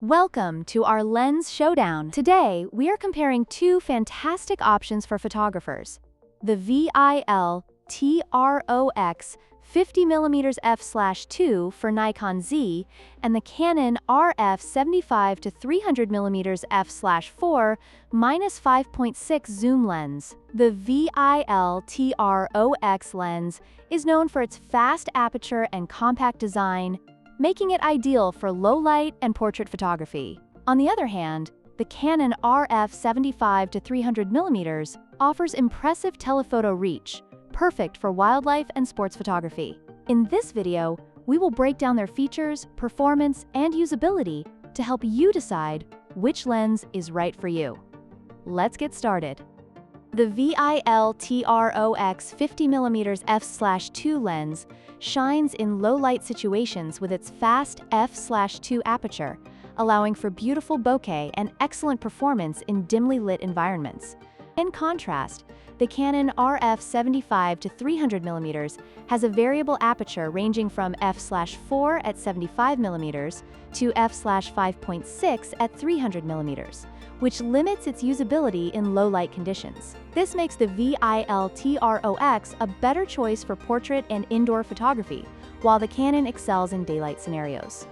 Welcome to our Lens Showdown. Today, we are comparing two fantastic options for photographers: the VILTROX 50mm f/2 for Nikon Z and the Canon RF75-300mm f/4 -5.6 zoom lens. The VILTROX lens is known for its fast aperture and compact design, making it ideal for low-light and portrait photography. On the other hand, the Canon RF75-300mm offers impressive telephoto reach, perfect for wildlife and sports photography. In this video, we will break down their features, performance, and usability to help you decide which lens is right for you. Let's get started. The VILTROX 50mm f/2 lens shines in low-light situations with its fast f/2 aperture, allowing for beautiful bokeh and excellent performance in dimly lit environments. In contrast, the Canon RF75-300mm has a variable aperture ranging from f/4 at 75mm to f/5.6 at 300mm, which limits its usability in low-light conditions. This makes the VILTROX a better choice for portrait and indoor photography, while the Canon excels in daylight scenarios.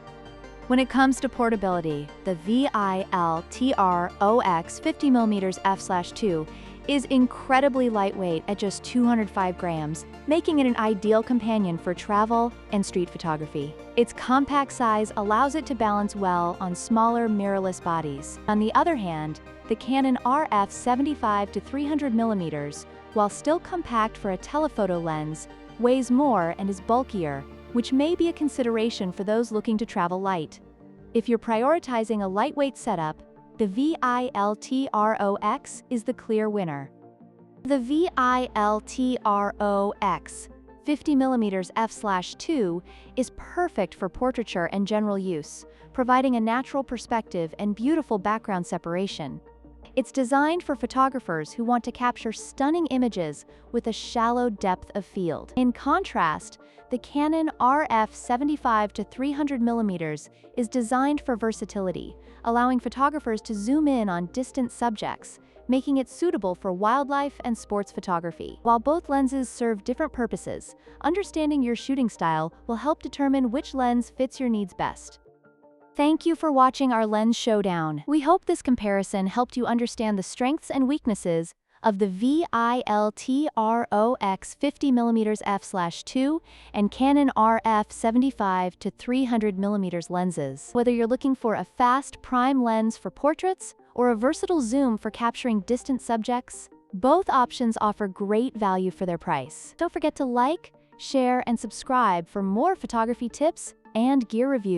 When it comes to portability, the VILTROX 50mm f/2 is incredibly lightweight at just 205 grams, making it an ideal companion for travel and street photography. Its compact size allows it to balance well on smaller mirrorless bodies. On the other hand, the Canon RF75-300mm, while still compact for a telephoto lens, weighs more and is bulkier, which may be a consideration for those looking to travel light. If you're prioritizing a lightweight setup, the VILTROX is the clear winner. The VILTROX 50mm f/2 is perfect for portraiture and general use, providing a natural perspective and beautiful background separation. It's designed for photographers who want to capture stunning images with a shallow depth of field. In contrast, the Canon RF75-300mm is designed for versatility, allowing photographers to zoom in on distant subjects, making it suitable for wildlife and sports photography. While both lenses serve different purposes, understanding your shooting style will help determine which lens fits your needs best. Thank you for watching our Lens Showdown. We hope this comparison helped you understand the strengths and weaknesses of the VILTROX 50mm f/2 and Canon RF75-300mm lenses. Whether you're looking for a fast prime lens for portraits or a versatile zoom for capturing distant subjects, both options offer great value for their price. Don't forget to like, share, and subscribe for more photography tips and gear reviews.